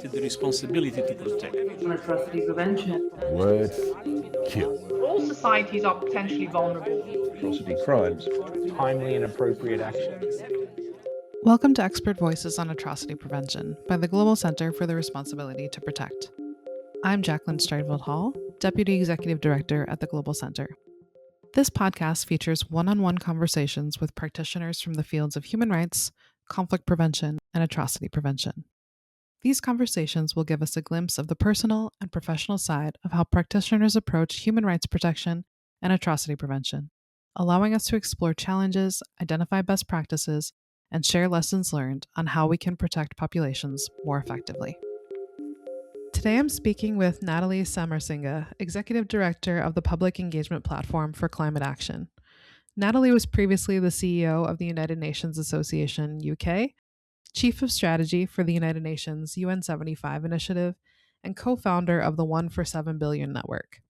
accepted the responsibility to protect. Atrocity prevention. Words kill. All societies are potentially vulnerable. Atrocity crimes. Timely and appropriate action. Welcome to Expert Voices on Atrocity Prevention by the Global Center for the Responsibility to Protect. I'm Jacqueline Stradfield Hall, Deputy Executive Director at the Global Center. This podcast features one-on-one conversations with practitioners from the fields of human rights, conflict prevention, and atrocity prevention. These conversations will give us a glimpse of the personal and professional side of how practitioners approach human rights protection and atrocity prevention, allowing us to explore challenges, identify best practices, and share lessons learned on how we can protect populations more effectively. Today I'm speaking with Natalie Samarasinghe, Executive Director of the Public Engagement Platform for Climate Action. Natalie was previously the CEO of the United Nations Association UK, Chief of Strategy for the United Nations UN 75 initiative, and co-founder of the 1 for 7 billion network.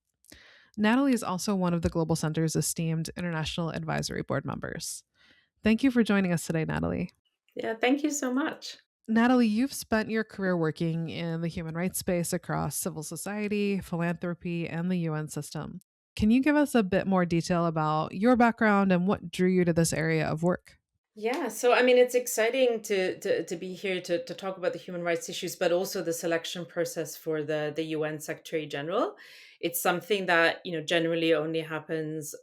Natalie is also one of the Global Center's esteemed International Advisory Board members. Thank you for joining us today, Natalie. Yeah, thank you so much. Natalie, you've spent your career working in the human rights space across civil society, philanthropy, and the UN system. Can you give us a bit more detail about your background and what drew you to this area of work? Yeah, so I mean, it's exciting to be here to talk about the human rights issues, but also the selection process for the UN Secretary General. It's something that, generally only happens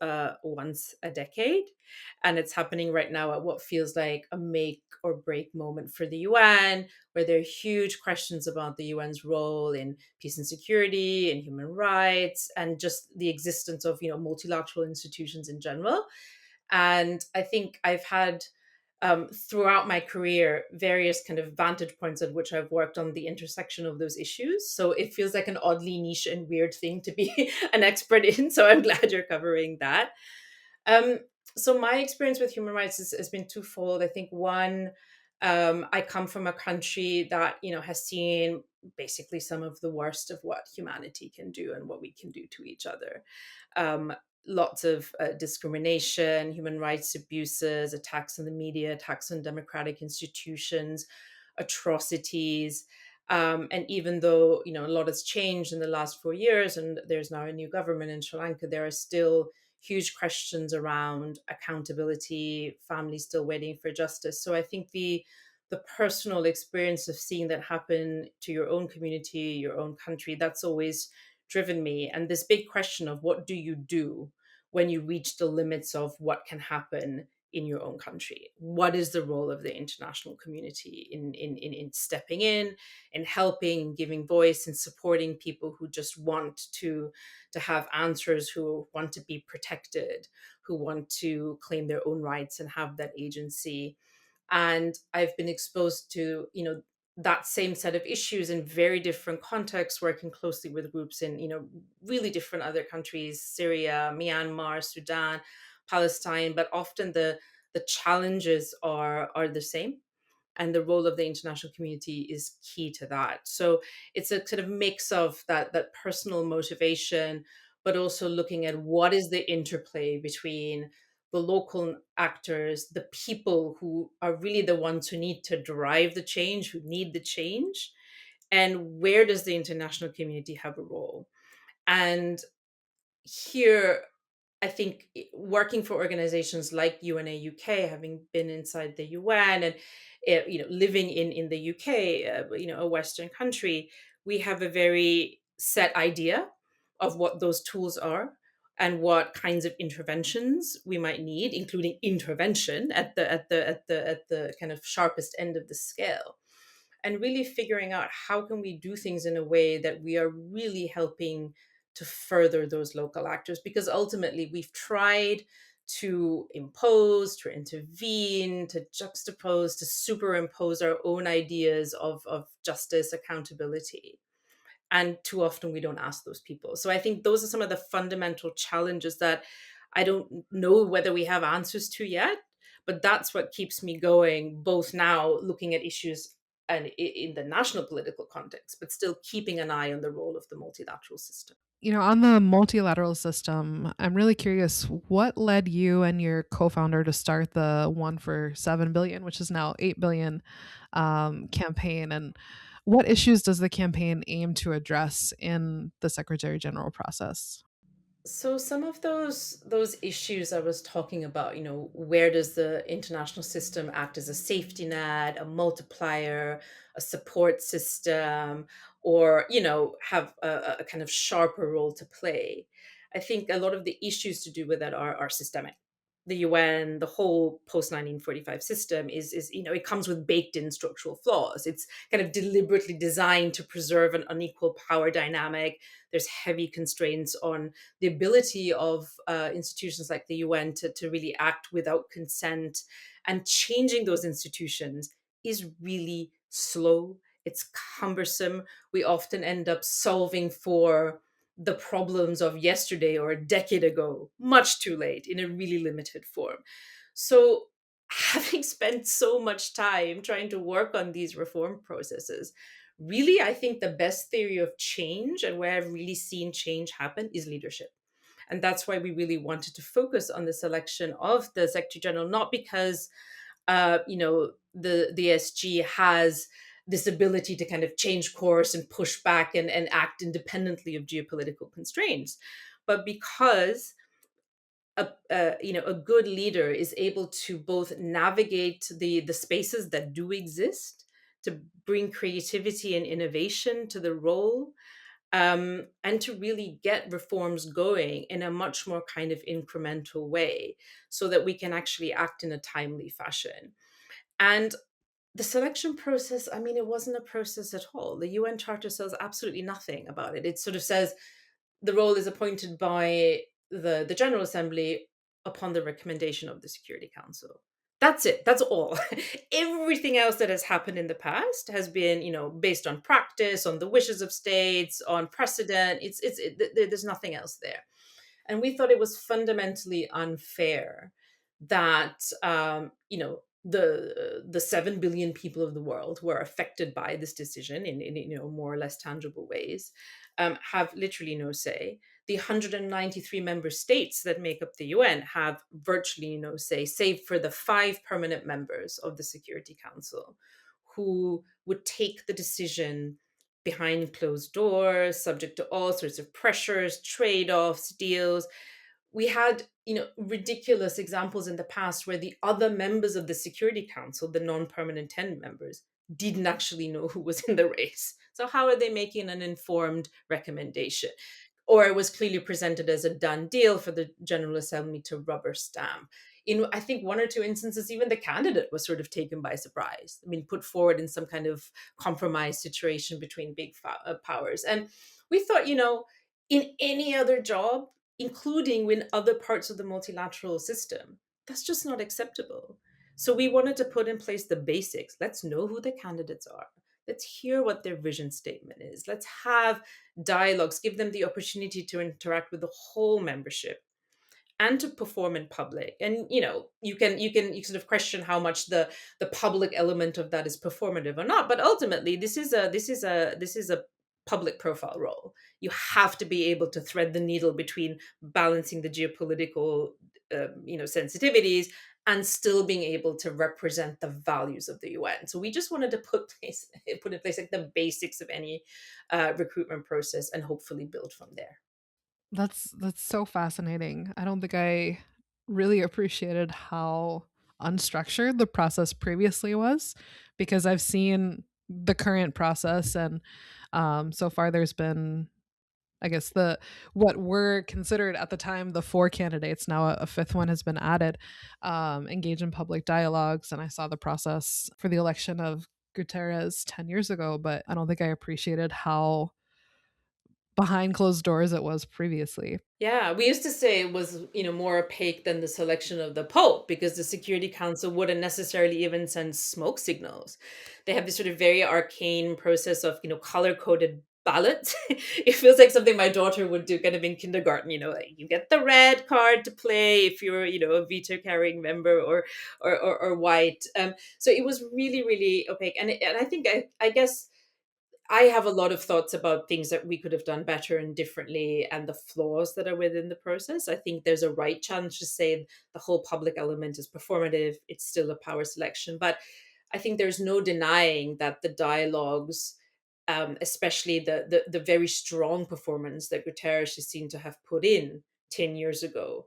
once a decade. And it's happening right now at what feels like a make or break moment for the UN, where there are huge questions about the UN's role in peace and security and human rights, and just the existence of, multilateral institutions in general. And I think I've had throughout my career, various kind of vantage points at which I've worked on the intersection of those issues. So it feels like an oddly niche and weird thing to be an expert in. So I'm glad you're covering that. So my experience with human rights has been twofold. I think one, I come from a country that, has seen basically some of the worst of what humanity can do and what we can do to each other. Lots of discrimination, human rights abuses, attacks on the media, attacks on democratic institutions, atrocities. And even though, a lot has changed in the last 4 years and there's now a new government in Sri Lanka, there are still huge questions around accountability, families still waiting for justice. So I think the personal experience of seeing that happen to your own community, your own country, that's always driven me. And this big question of what do you do when you reach the limits of what can happen in your own country? What is the role of the international community in stepping in helping, giving voice and supporting people who just want to have answers, who want to be protected, who want to claim their own rights and have that agency? And I've been exposed to, that same set of issues in very different contexts, working closely with groups in, really different other countries, Syria, Myanmar, Sudan, Palestine, but often the challenges are the same. And the role of the international community is key to that. So it's a kind of mix of that personal motivation, but also looking at what is the interplay between the local actors, the people who are really the ones who need to drive the change, who need the change, and where does the international community have a role? And here, I think working for organizations like UNA UK, having been inside the UN and living in the UK, a Western country, we have a very set idea of what those tools are and what kinds of interventions we might need, including intervention at the kind of sharpest end of the scale, and really figuring out how can we do things in a way that we are really helping to further those local actors, because ultimately we've tried to impose, to intervene, to juxtapose, to superimpose our own ideas of justice, accountability. And too often we don't ask those people. So I think those are some of the fundamental challenges that I don't know whether we have answers to yet, but that's what keeps me going, both now looking at issues and in the national political context, but still keeping an eye on the role of the multilateral system. On the multilateral system, I'm really curious, what led you and your co-founder to start the 1 for 7 billion, which is now 8 billion campaign? And What issues does the campaign aim to address in the Secretary General process? So some of those issues I was talking about, where does the international system act as a safety net, a multiplier, a support system, or have a kind of sharper role to play? I think a lot of the issues to do with that are systemic. The UN, the whole post 1945 system is it comes with baked in structural flaws. It's kind of deliberately designed to preserve an unequal power dynamic. There's heavy constraints on the ability of institutions like the UN to really act without consent. And changing those institutions is really slow. It's cumbersome. We often end up solving for the problems of yesterday or a decade ago, much too late, in a really limited form. So, having spent so much time trying to work on these reform processes, really, I think the best theory of change and where I've really seen change happen is leadership. And that's why we really wanted to focus on the selection of the Secretary General, not because the SG has this ability to kind of change course and push back and act independently of geopolitical constraints, but because a good leader is able to both navigate the spaces that do exist, to bring creativity and innovation to the role, and to really get reforms going in a much more kind of incremental way so that we can actually act in a timely fashion. And the selection process, I mean, it wasn't a process at all. The UN Charter says absolutely nothing about it. It sort of says the role is appointed by the General Assembly upon the recommendation of the Security Council. That's it. That's all. Everything else that has happened in the past has been, based on practice, on the wishes of states, on precedent. There's nothing else there. And we thought it was fundamentally unfair that the 7 billion people of the world who are affected by this decision in more or less tangible ways have literally no say. The 193 member states that make up the UN have virtually no say, save for the 5 permanent members of the Security Council who would take the decision behind closed doors, subject to all sorts of pressures, trade-offs, deals. We had, ridiculous examples in the past where the other members of the Security Council, the non-permanent 10 members, didn't actually know who was in the race. So how are they making an informed recommendation? Or it was clearly presented as a done deal for the General Assembly to rubber stamp. In, I think, one or two instances, even the candidate was sort of taken by surprise. I mean, put forward in some kind of compromise situation between big powers. And we thought, in any other job, including in other parts of the multilateral system, that's just not acceptable. So we wanted to put in place the basics. Let's know who the candidates are. Let's hear what their vision statement is. Let's have dialogues, give them the opportunity to interact with the whole membership and to perform in public. And you sort of question how much the public element of that is performative or not. But ultimately, this is a public profile role. You have to be able to thread the needle between balancing the geopolitical sensitivities and still being able to represent the values of the UN. So we just wanted to put in place like the basics of any recruitment process and hopefully build from there. That's so fascinating. I don't think I really appreciated how unstructured the process previously was, because I've seen the current process, and so far there's been, I guess, the what were considered at the time the 4 candidates. Now a fifth one has been added. Engage in public dialogues, and I saw the process for the election of Guterres 10 years ago, but I don't think I appreciated how behind closed doors it was previously. Yeah, we used to say it was, more opaque than the selection of the Pope because the Security Council wouldn't necessarily even send smoke signals. They have this sort of very arcane process of, color-coded ballots. It feels like something my daughter would do kind of in kindergarten, like you get the red card to play if you're, a veto carrying member or white. So it was really, really opaque. And I think I guess I have a lot of thoughts about things that we could have done better and differently and the flaws that are within the process. I think there's a right challenge to say the whole public element is performative. It's still a power selection. But I think there's no denying that the dialogues especially the very strong performance that Guterres is seen to have put in 10 years ago.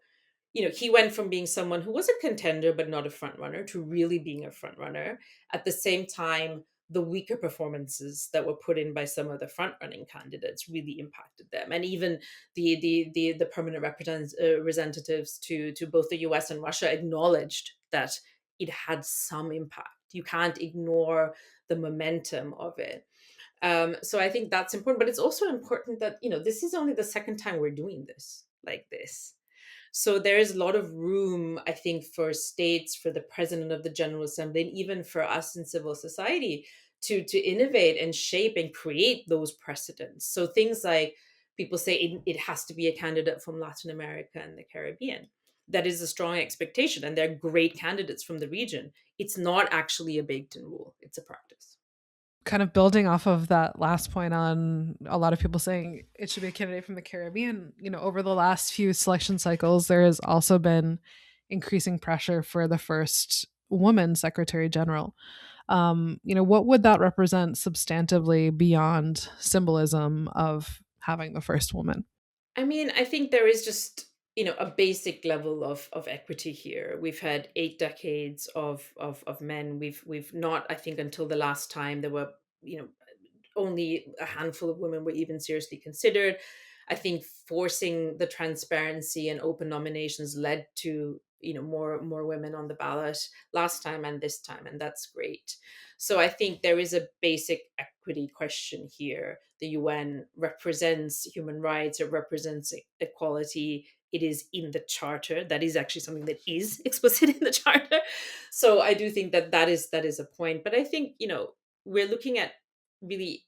He went from being someone who was a contender but not a front runner to really being a front runner. At the same time, the weaker performances that were put in by some of the front running candidates really impacted them, and even the permanent representatives to both the US and Russia acknowledged that it had some impact. You can't ignore the momentum of it. So I think that's important, but it's also important that this is only the second time we're doing this like this. So there is a lot of room, I think, for states, for the president of the General Assembly, and even for us in civil society to innovate and shape and create those precedents. So things like people say it has to be a candidate from Latin America and the Caribbean. That is a strong expectation, and they're great candidates from the region. It's not actually a baked-in rule. It's a practice. Kind of building off of that last point on a lot of people saying it should be a candidate from the Caribbean, over the last few selection cycles, there has also been increasing pressure for the first woman Secretary General. What would that represent substantively beyond symbolism of having the first woman? I mean, I think there is just a basic level of equity here. We've had 8 decades of men. We've not, I think, until the last time there were only a handful of women were even seriously considered. I think forcing the transparency and open nominations led to more women on the ballot last time and this time, and that's great. So I think there is a basic equity question here. The UN represents human rights, it represents equality. It is in the charter. That is actually something that is explicit in the charter. So I do think that is a point. But I think we're looking at really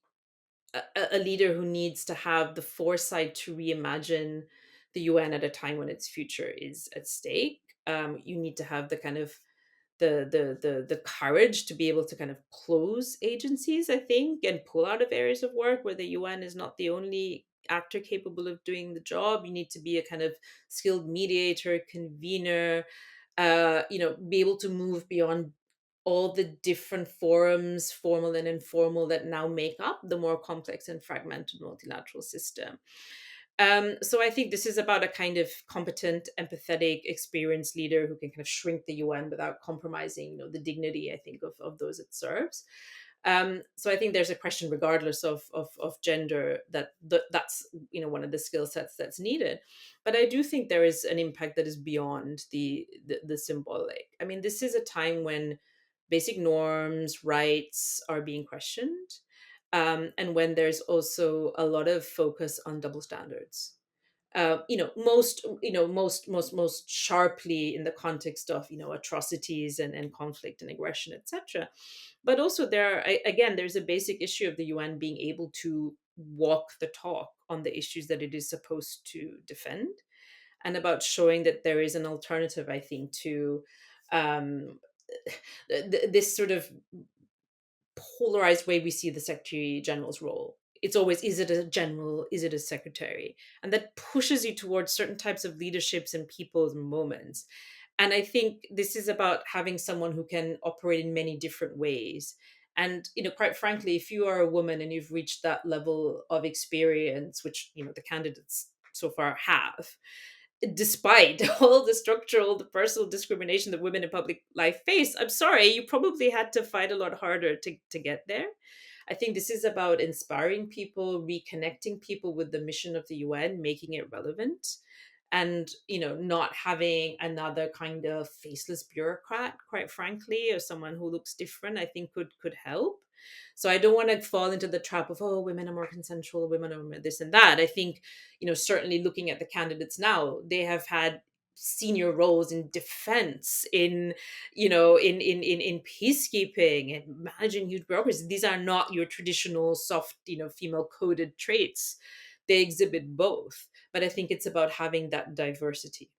a leader who needs to have the foresight to reimagine the UN at a time when its future is at stake. You need to have the kind of the courage to be able to kind of close agencies, I think, and pull out of areas of work where the UN is not the only actor capable of doing the job. You need to be a kind of skilled mediator, convener, be able to move beyond all the different forums, formal and informal, that now make up the more complex and fragmented multilateral system. So I think this is about a kind of competent, empathetic, experienced leader who can kind of shrink the UN without compromising, the dignity, I think, of those it serves. So I think there's a question, regardless of gender, that's one of the skill sets that's needed. But I do think there is an impact that is beyond the symbolic. I mean, this is a time when basic norms, rights are being questioned. And when there's also a lot of focus on double standards, most sharply in the context of atrocities and conflict and aggression, etc. But also there's a basic issue of the UN being able to walk the talk on the issues that it is supposed to defend, and about showing that there is an alternative, I think, to this sort of polarized way we see the Secretary General's role. It's always, is it a general? Is it a secretary? And that pushes you towards certain types of leaderships and people's moments. And I think this is about having someone who can operate in many different ways. And, quite frankly, if you are a woman and you've reached that level of experience, which, the candidates so far have, despite all the structural, the personal discrimination that women in public life face, I'm sorry, you probably had to fight a lot harder to get there. I think this is about inspiring people, reconnecting people with the mission of the UN, making it relevant, and not having another kind of faceless bureaucrat, quite frankly, or someone who looks different, I think could help. So I don't want to fall into the trap of, women are more consensual, women are more this and that. I think, certainly looking at the candidates now, they have had senior roles in defense, in peacekeeping, and managing huge bureaucracies. These are not your traditional soft, female coded traits. They exhibit both. But I think it's about having that diversity.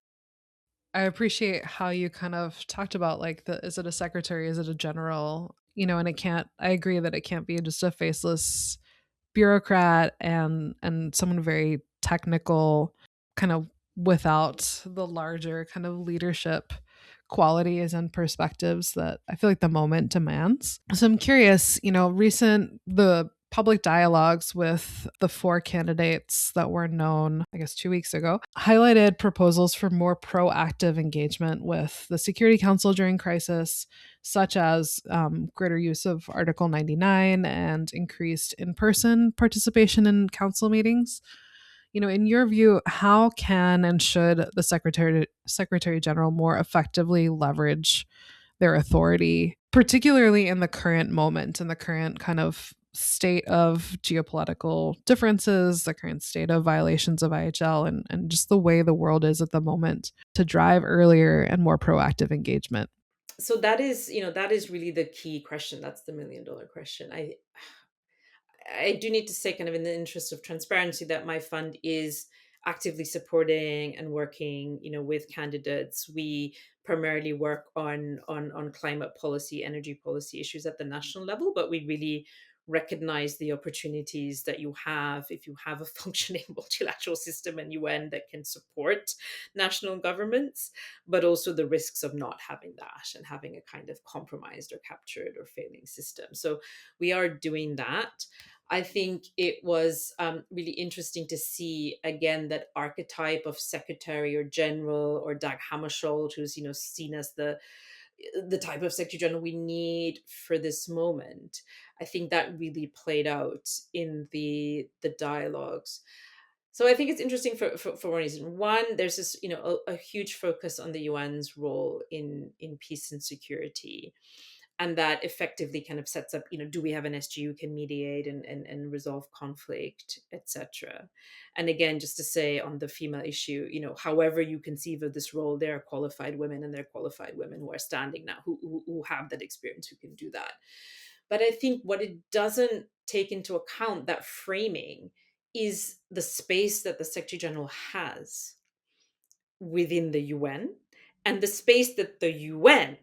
I appreciate how you kind of talked about is it a secretary, is it a general, and I agree that it can't be just a faceless bureaucrat and someone very technical, kind of without the larger kind of leadership qualities and perspectives that I feel like the moment demands. So I'm curious, the public dialogues with the 4 candidates that were known, I guess, 2 weeks ago, highlighted proposals for more proactive engagement with the Security Council during crisis, such as greater use of Article 99 and increased in-person participation in council meetings. In your view, how can and should the Secretary General more effectively leverage their authority, particularly in the current moment, in the current kind of state of geopolitical differences, the current state of violations of IHL, and just the way the world is at the moment, to drive earlier and more proactive engagement? So that is really the key question. That's the $1 million question. I do need to say, kind of in the interest of transparency, that my fund is actively supporting and working, with candidates. We primarily work on climate policy, energy policy issues at the national level, but we really recognize the opportunities that you have if you have a functioning multilateral system and UN that can support national governments, but also the risks of not having that and having a kind of compromised or captured or failing system. So we are doing that. I think it was really interesting to see again that archetype of secretary or general, or Dag Hammarskjöld, who's seen as the type of secretary general we need for this moment. I think that really played out in the dialogues. So I think it's interesting for one reason. One, there's this a huge focus on the UN's role in peace and security, and that effectively kind of sets up, do we have an SG who can mediate and resolve conflict, etc. And again, just to say on the female issue, however you conceive of this role, there are qualified women, and there are qualified women who are standing now, who have that experience, who can do that. But I think what it doesn't take into account, that framing, is the space that the Secretary General has within the UN, and the space that the UN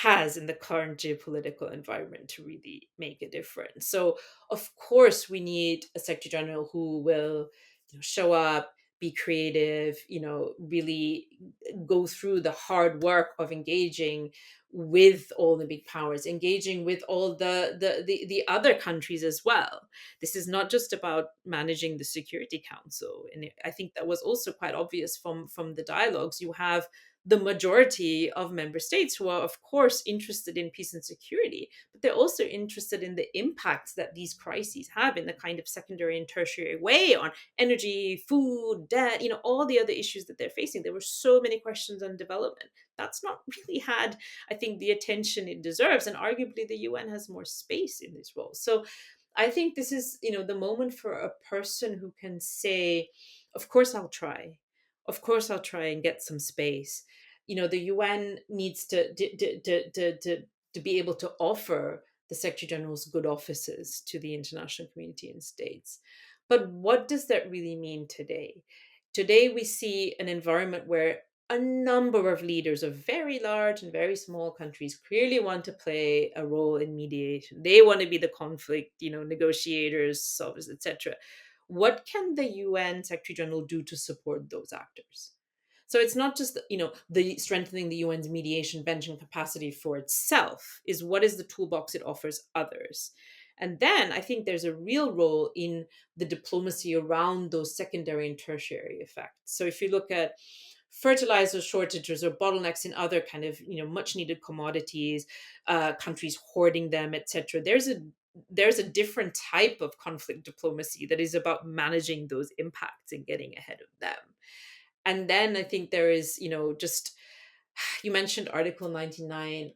has in the current geopolitical environment to really make a difference. So, of course, we need a Secretary General who will show up, be creative, really go through the hard work of engaging with all the big powers, engaging with all the other countries as well. This is not just about managing the Security Council. And I think that was also quite obvious from the dialogues. You have the majority of member states who are, of course, interested in peace and security, but they're also interested in the impacts that these crises have in the kind of secondary and tertiary way on energy, food, debt, all the other issues that they're facing. There were so many questions on development. That's not really had, I think, the attention it deserves. And arguably the UN has more space in this role. So I think this is, the moment for a person who can say, of course I'll try. Of course I'll try and get some space. The UN needs to be able to offer the Secretary General's good offices to the international community and states. But what does that really mean today? Today, we see an environment where a number of leaders of very large and very small countries clearly want to play a role in mediation. They want to be the conflict, negotiators, solvers, etc. What can the UN Secretary General do to support those actors? So it's not just, the strengthening the UN's mediation bench and capacity for itself, is what is the toolbox it offers others. And then I think there's a real role in the diplomacy around those secondary and tertiary effects. So if you look at fertilizer shortages or bottlenecks in other kind of, much needed commodities, countries hoarding them, etc. There's a different type of conflict diplomacy that is about managing those impacts and getting ahead of them. And then I think there is, just, you mentioned Article 99.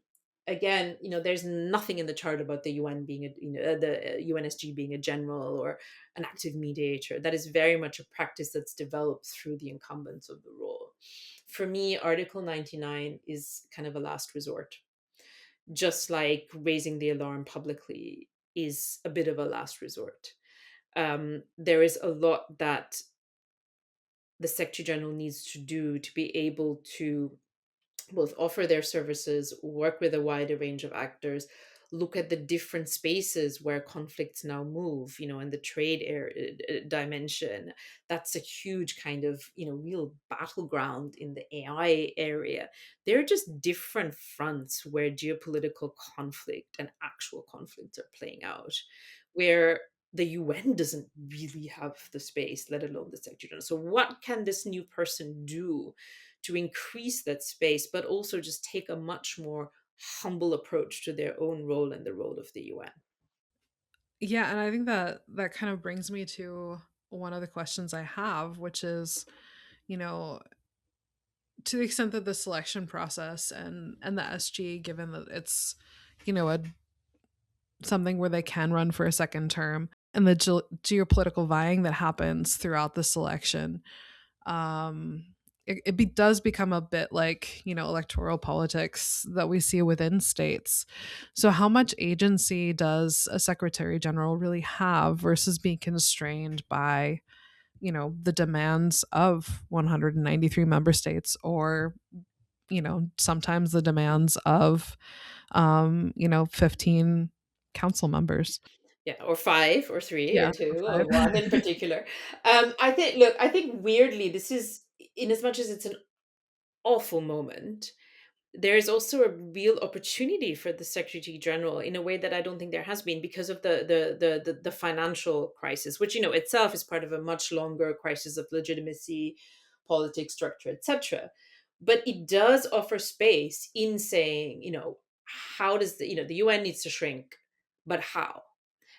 Again, there's nothing in the chart about the UN being the UNSG being a general or an active mediator. That is very much a practice that's developed through the incumbents of the role. For me, Article 99 is kind of a last resort. Just like raising the alarm publicly is a bit of a last resort. There is a lot that the Secretary General needs to do to be able to both offer their services, work with a wider range of actors, look at the different spaces where conflicts now move, in the trade dimension. That's a huge kind of, real battleground in the AI area. There are just different fronts where geopolitical conflict and actual conflicts are playing out, where the UN doesn't really have the space, let alone the Secretary General. So what can this new person do to increase that space, but also just take a much more humble approach to their own role and the role of the UN? Yeah, and I think that kind of brings me to one of the questions I have, which is, you know, to the extent that the selection process and the SG, given that it's, a something where they can run for a second term, and the geopolitical vying that happens throughout the selection, um, does become a bit like, electoral politics that we see within states. So how much agency does a secretary general really have versus being constrained by, the demands of 193 member states, or, sometimes the demands of 15 council members? Yeah, or five, or three, or Yeah, two, or five. one in particular. I think weirdly, this is, in as much as it's an awful moment, there's also a real opportunity for the Secretary General in a way that I don't think there has been, because of the financial crisis, which itself is part of a much longer crisis of legitimacy, politics, structure, etc. But it does offer space in saying, how does the UN needs to shrink, but how?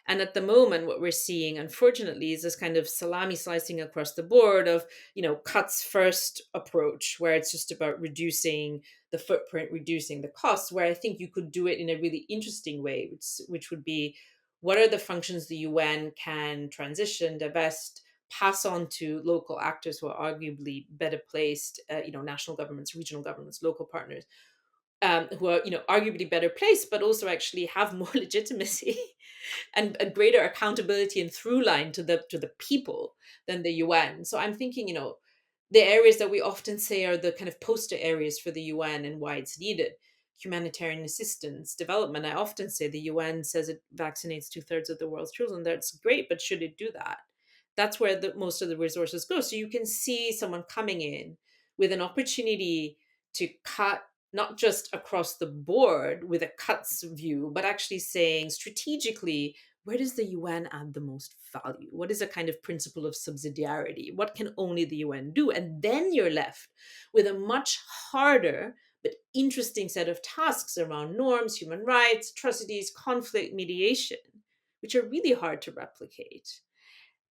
And at the moment, what we're seeing, unfortunately, is this kind of salami slicing across the board of, cuts first approach, where it's just about reducing the footprint, reducing the costs, where I think you could do it in a really interesting way, which would be, what are the functions the UN can transition, divest, pass on to local actors who are arguably better placed, national governments, regional governments, local partners, who are, arguably better placed, but also actually have more legitimacy and a greater accountability and through line to the people than the UN. So I'm thinking, the areas that we often say are the kind of poster areas for the UN and why it's needed: humanitarian assistance, development. I often say the UN says it vaccinates 2/3 of the world's children. That's great, but should it do that? That's where most of the resources go. So you can see someone coming in with an opportunity to cut, not just across the board with a cuts view, but actually saying strategically, where does the UN add the most value? What is a kind of principle of subsidiarity? What can only the UN do? And then you're left with a much harder but interesting set of tasks around norms, human rights, atrocities, conflict mediation, which are really hard to replicate.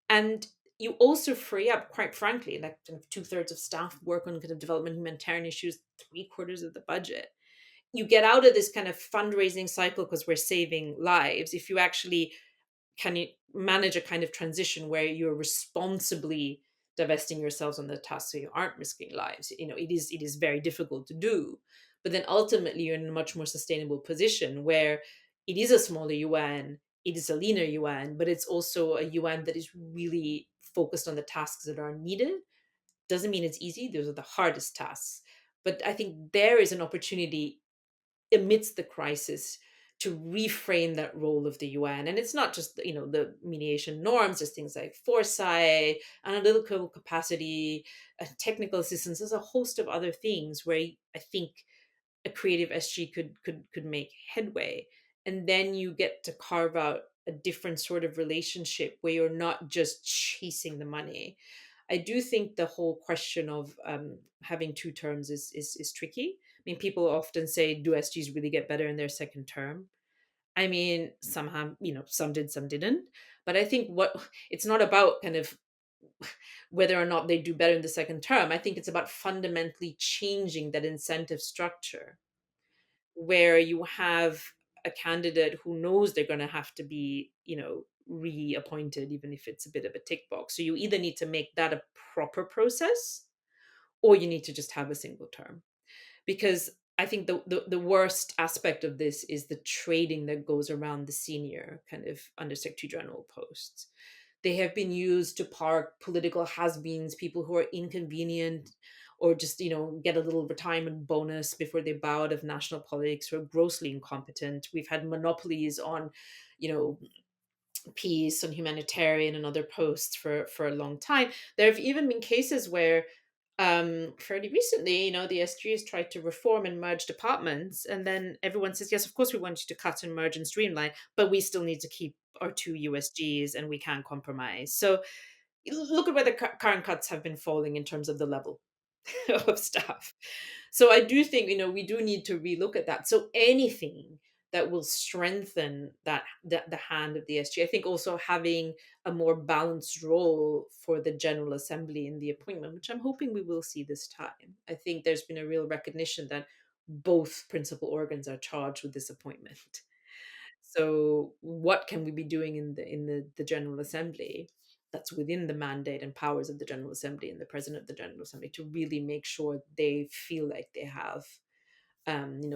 And you also free up, quite frankly, like kind of 2/3 of staff work on kind of development humanitarian issues, 3/4 of the budget. You get out of this kind of fundraising cycle because we're saving lives if you actually can you manage a kind of transition where you're responsibly divesting yourselves on the task so you aren't risking lives. It is very difficult to do, but then ultimately you're in a much more sustainable position where it is a smaller UN, it is a leaner UN, but it's also a UN that is really focused on the tasks that are needed. Doesn't mean it's easy, those are the hardest tasks, but I think there is an opportunity amidst the crisis to reframe that role of the UN. And it's not just, the mediation norms, there's things like foresight, analytical capacity, technical assistance. There's a host of other things where I think a creative SG could make headway. And then you get to carve out a different sort of relationship where you're not just chasing the money. I do think the whole question of having two terms is tricky. I mean, people often say, do SGs really get better in their second term? I mean, somehow, some did, some didn't. But I think it's not about kind of whether or not they do better in the second term. I think it's about fundamentally changing that incentive structure where you have a candidate who knows they're going to have to be, reappointed, even if it's a bit of a tick box. So you either need to make that a proper process, or you need to just have a single term. Because I think the worst aspect of this is the trading that goes around the senior kind of undersecretary general posts. They have been used to park political has-beens, people who are inconvenient or just, get a little retirement bonus before they bow out of national politics, who are grossly incompetent. We've had monopolies on, peace, on humanitarian and other posts for a long time. There have even been cases where fairly recently, the SG has tried to reform and merge departments, and then everyone says, yes, of course we want you to cut and merge and streamline, but we still need to keep our 2 USGs and we can't compromise. So look at where the current cuts have been falling in terms of the level of staff. So I do think, we do need to relook at that. So anything that will strengthen the hand of the SG. I think also having a more balanced role for the General Assembly in the appointment, which I'm hoping we will see this time. I think there's been a real recognition that both principal organs are charged with this appointment. So what can we be doing in the General Assembly that's within the mandate and powers of the General Assembly and the President of the General Assembly to really make sure they feel like they have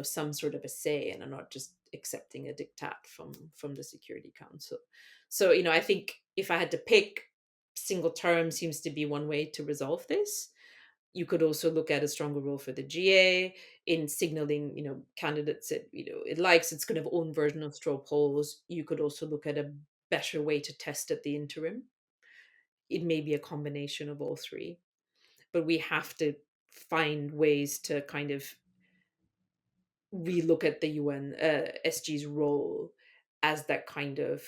some sort of a say and are not just accepting a diktat from the Security Council. So, I think if I had to pick, single term seems to be one way to resolve this. You could also look at a stronger role for the GA in signaling, candidates that, it likes its kind of own version of straw polls. You could also look at a better way to test at the interim. It may be a combination of all three, but we have to find ways to kind of relook at the UN SG's role as that kind of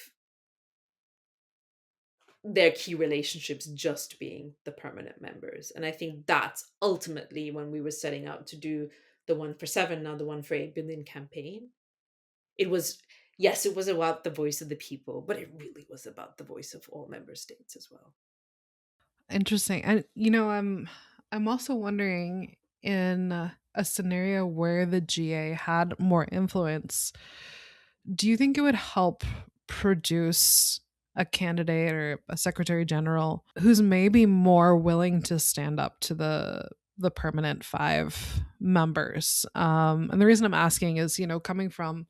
their key relationships just being the permanent members. And I think that's ultimately when we were setting out to do the 1 for 7, now the 1 for 8 billion campaign. It was, yes, it was about the voice of the people, but it really was about the voice of all member states as well. Interesting. And I'm also wondering, in a scenario where the GA had more influence, do you think it would help produce a candidate or a secretary general who's maybe more willing to stand up to the permanent 5 members? And the reason I'm asking is, coming from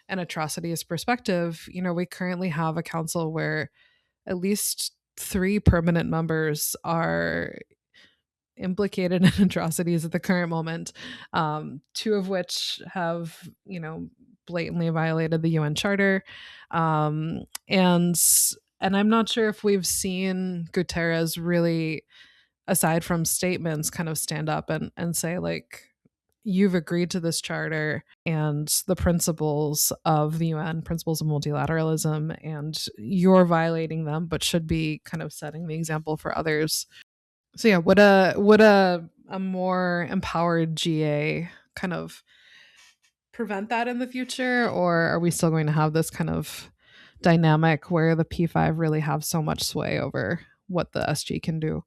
an atrocities perspective, we currently have a council where at least 3 permanent members are implicated in atrocities at the current moment, 2 of which have, blatantly violated the UN Charter. And I'm not sure if we've seen Guterres really, aside from statements, kind of stand up and say, like, you've agreed to this charter and the principles of the UN, principles of multilateralism, and you're violating them, but should be kind of setting the example for others. So yeah, would a more empowered GA kind of prevent that in the future, or are we still going to have this kind of dynamic where the P5 really have so much sway over what the SG can do?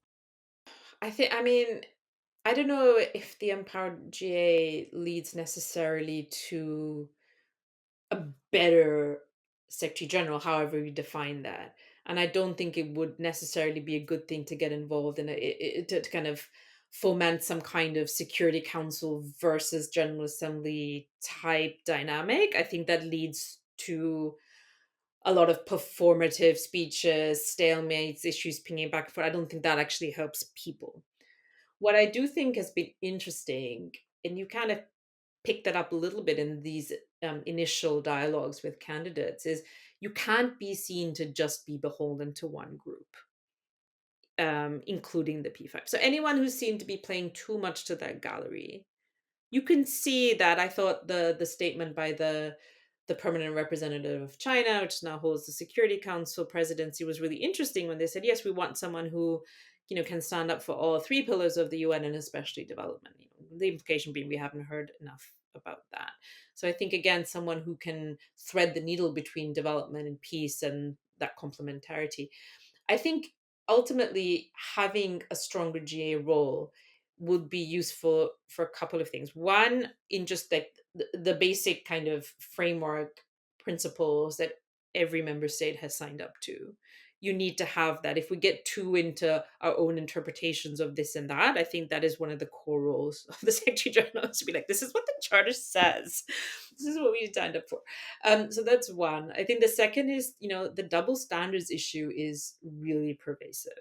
I don't know if the empowered GA leads necessarily to a better Secretary General, however we define that. And I don't think it would necessarily be a good thing to get involved in to kind of foment some kind of Security Council versus General Assembly type dynamic. I think that leads to a lot of performative speeches, stalemates, issues pinging back and forth. I don't think that actually helps people. What I do think has been interesting, and you kind of picked that up a little bit in these initial dialogues with candidates, is you can't be seen to just be beholden to one group, including the P5. So anyone who's seen to be playing too much to that gallery, you can see that. I thought the statement by the permanent representative of China, which now holds the Security Council presidency, was really interesting when they said, yes, we want someone who can stand up for all 3 pillars of the UN and especially development. The implication being we haven't heard enough about that. So I think, again, someone who can thread the needle between development and peace and that complementarity. I think ultimately having a stronger GA role would be useful for a couple of things. One, in just like the basic kind of framework principles that every member state has signed up to. You need to have that. If we get too into our own interpretations of this and that, I think that is one of the core roles of the Secretary General, to be like, this is what the Charter says. This is what we signed up for. So that's one. I think the second is, the double standards issue is really pervasive.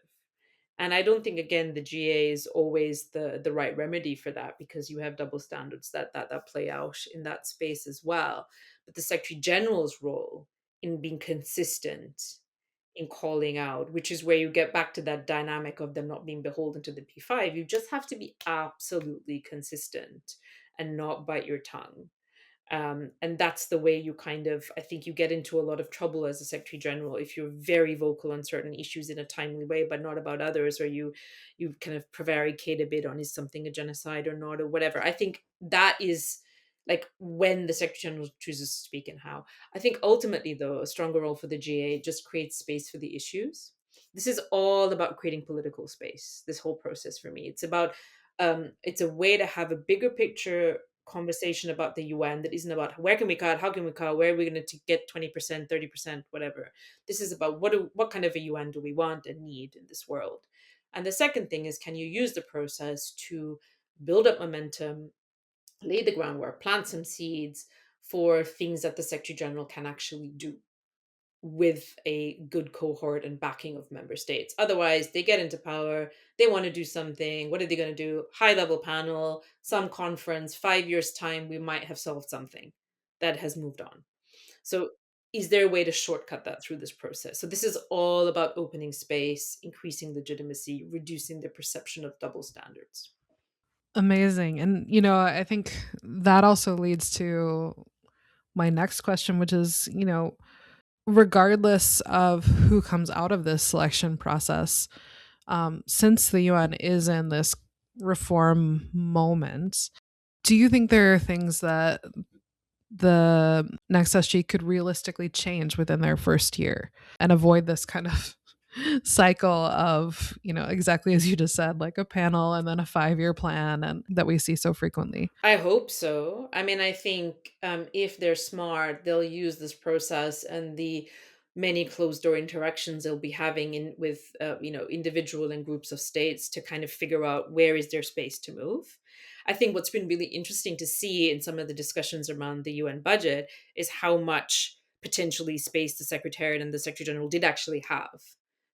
And I don't think, again, the GA is always the right remedy for that, because you have double standards that play out in that space as well. But the Secretary General's role in being consistent, in calling out, which is where you get back to that dynamic of them not being beholden to the P5. You just have to be absolutely consistent and not bite your tongue. And that's the way you kind of, I think you get into a lot of trouble as a Secretary General if you're very vocal on certain issues in a timely way, but not about others, or you kind of prevaricate a bit on is something a genocide or not, or whatever. I think that is like when the Secretary General chooses to speak and how. I think ultimately, though, a stronger role for the GA just creates space for the issues. This is all about creating political space, this whole process for me. It's a way to have a bigger picture conversation about the UN that isn't about where can we cut, how can we cut, where are we going to get 20%, 30%, whatever. This is about what kind of a UN do we want and need in this world. And the second thing is, can you use the process to build up momentum, lay the groundwork, plant some seeds for things that the Secretary General can actually do with a good cohort and backing of member states. Otherwise, they get into power, they want to do something. What are they going to do? High level panel, some conference, 5 years' time, we might have solved something that has moved on. So, is there a way to shortcut that through this process? So, this is all about opening space, increasing legitimacy, reducing the perception of double standards. Amazing. And, I think that also leads to my next question, which is, regardless of who comes out of this selection process, since the UN is in this reform moment, do you think there are things that the next SG could realistically change within their first year and avoid this kind of cycle of, exactly as you just said, like a panel and then a 5-year plan, and that we see so frequently? I hope so. I mean, I think if they're smart, they'll use this process and the many closed door interactions they'll be having with individual and groups of states to kind of figure out where is their space to move. I think what's been really interesting to see in some of the discussions around the UN budget is how much potentially space the Secretariat and the Secretary General did actually have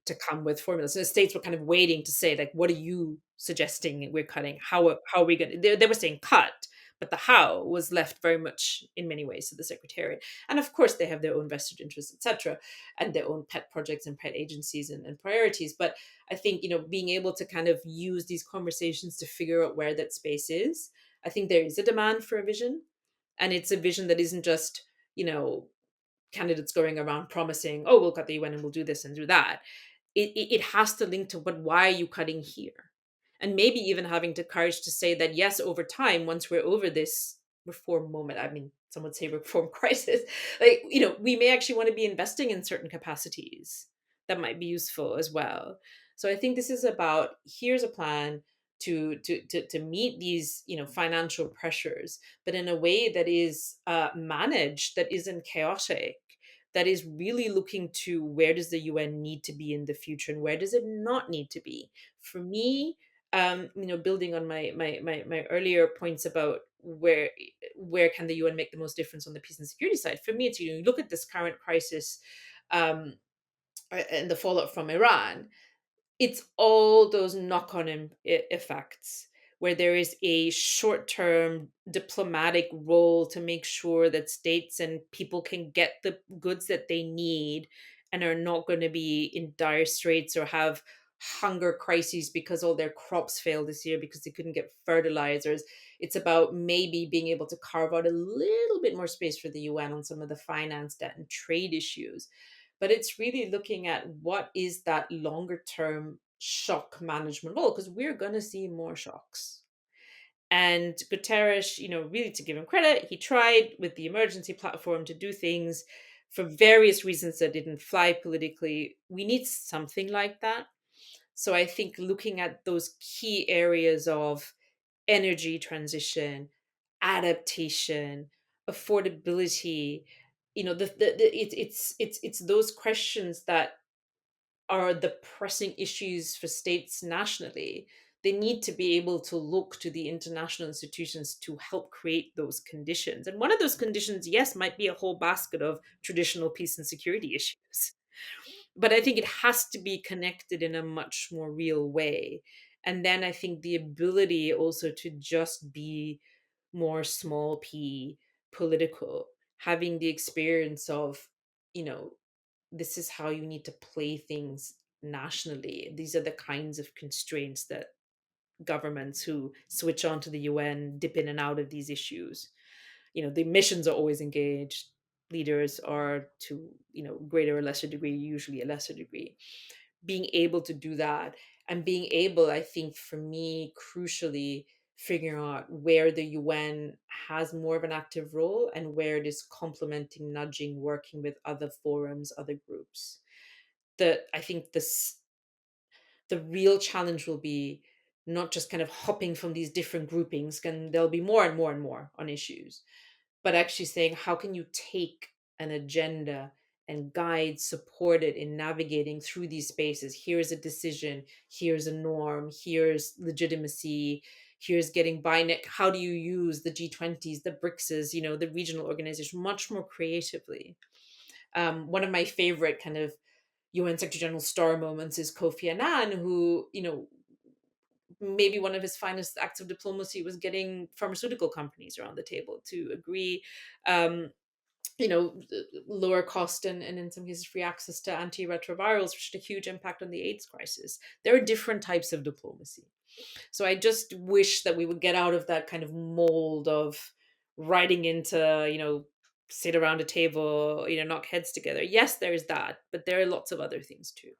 to come with formulas. So the states were kind of waiting to say, like, what are you suggesting we're cutting? How are we going to? They were saying cut, but the how was left very much in many ways to the Secretariat. And of course, they have their own vested interests, etc., and their own pet projects and pet agencies and priorities. But I think, being able to kind of use these conversations to figure out where that space is, I think there is a demand for a vision. And it's a vision that isn't just, candidates going around promising, oh, we'll cut the UN and we'll do this and do that. It has to link to why are you cutting here? And maybe even having the courage to say that, yes, over time, once we're over this reform moment, I mean, some would say reform crisis, like, we may actually want to be investing in certain capacities that might be useful as well. So I think this is about, here's a plan to meet these, financial pressures, but in a way that is managed, that isn't chaotic, that is really looking to where does the UN need to be in the future and where does it not need to be. For me, building on my earlier points about where can the UN make the most difference on the peace and security side. For me, it's, you look at this current crisis and the fallout from Iran. It's all those knock-on effects where there is a short-term diplomatic role to make sure that states and people can get the goods that they need and are not going to be in dire straits or have hunger crises because all their crops failed this year because they couldn't get fertilizers. It's about maybe being able to carve out a little bit more space for the UN on some of the finance, debt, and trade issues. But it's really looking at what is that longer term shock management role, because we're going to see more shocks. And Guterres, really to give him credit, he tried with the emergency platform to do things for various reasons that didn't fly politically. We need something like that. So I think looking at those key areas of energy transition, adaptation, affordability, it's those questions that are the pressing issues for states nationally. They need to be able to look to the international institutions to help create those conditions. And one of those conditions, yes, might be a whole basket of traditional peace and security issues. But I think it has to be connected in a much more real way. And then I think the ability also to just be more small p political, having the experience of, this is how you need to play things nationally. These are the kinds of constraints that governments who switch on to the UN dip in and out of these issues. the missions are always engaged. Leaders are to, greater or lesser degree, usually a lesser degree. Being able to do that and being able, I think for me, crucially, figuring out where the UN has more of an active role and where it is complementing, nudging, working with other forums, other groups. I think the real challenge will be not just kind of hopping from these different groupings, and there'll be more and more and more on issues, but actually saying, how can you take an agenda and guide, support it in navigating through these spaces? Here's a decision, here's a norm, here's legitimacy, here's getting buy-in. How do you use the G20s, the BRICSs, the regional organization much more creatively? One of my favorite kind of UN Secretary General star moments is Kofi Annan, who, maybe one of his finest acts of diplomacy was getting pharmaceutical companies around the table to agree, lower cost and in some cases free access to antiretrovirals, which had a huge impact on the AIDS crisis. There are different types of diplomacy. So I just wish that we would get out of that kind of mold of writing into, sit around a table, knock heads together. Yes, there is that, but there are lots of other things too.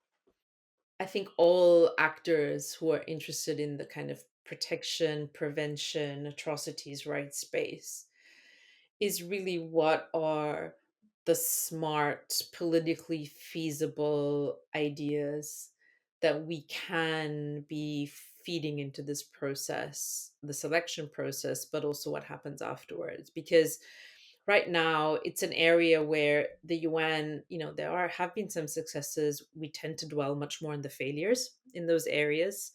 I think all actors who are interested in the kind of protection, prevention, atrocities rights space is really what are the smart, politically feasible ideas that we can be feeding into this process, the selection process, but also what happens afterwards. Because right now it's an area where the UN, have been some successes. We tend to dwell much more on the failures in those areas,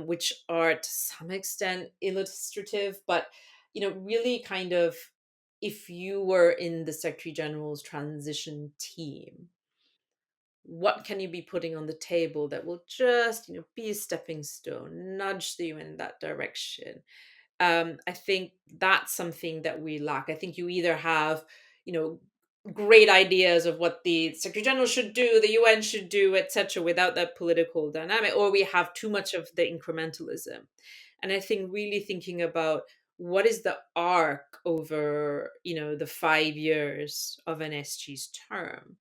which are to some extent illustrative, but really kind of, if you were in the Secretary General's transition team, what can you be putting on the table that will just, be a stepping stone, nudge the UN in that direction? I think that's something that we lack. I think you either have, great ideas of what the Secretary General should do, the UN should do, etc., without that political dynamic, or we have too much of the incrementalism. And I think really thinking about what is the arc over, the 5 years of an SG's term,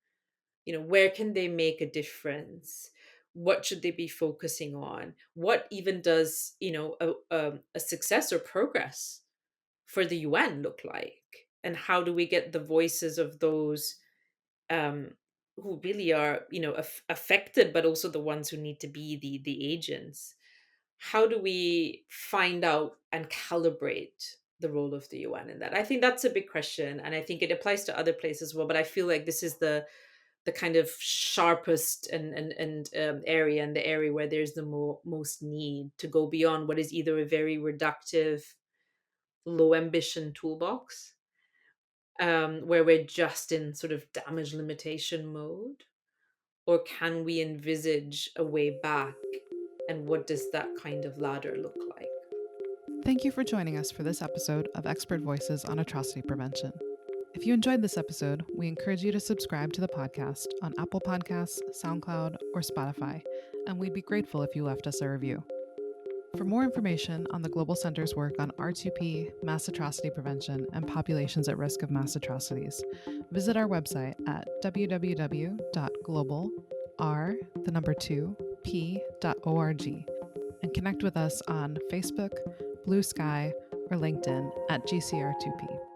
where can they make a difference? What should they be focusing on? What even does, a success or progress for the UN look like? And how do we get the voices of those who really are, affected, but also the ones who need to be the agents? How do we find out and calibrate the role of the UN in that? I think that's a big question, and I think it applies to other places as well. But I feel like this is the kind of sharpest and area, and the area where there's the most need to go beyond what is either a very reductive, low ambition toolbox, where we're just in sort of damage limitation mode, or can we envisage a way back, and what does that kind of ladder look like? Thank you for joining us for this episode of Expert Voices on Atrocity Prevention. If you enjoyed this episode, we encourage you to subscribe to the podcast on Apple Podcasts, SoundCloud, or Spotify, and we'd be grateful if you left us a review. For more information on the Global Center's work on R2P, mass atrocity prevention, and populations at risk of mass atrocities, visit our website at www.globalr2p.org and connect with us on Facebook, Blue Sky, or LinkedIn at GCR2P.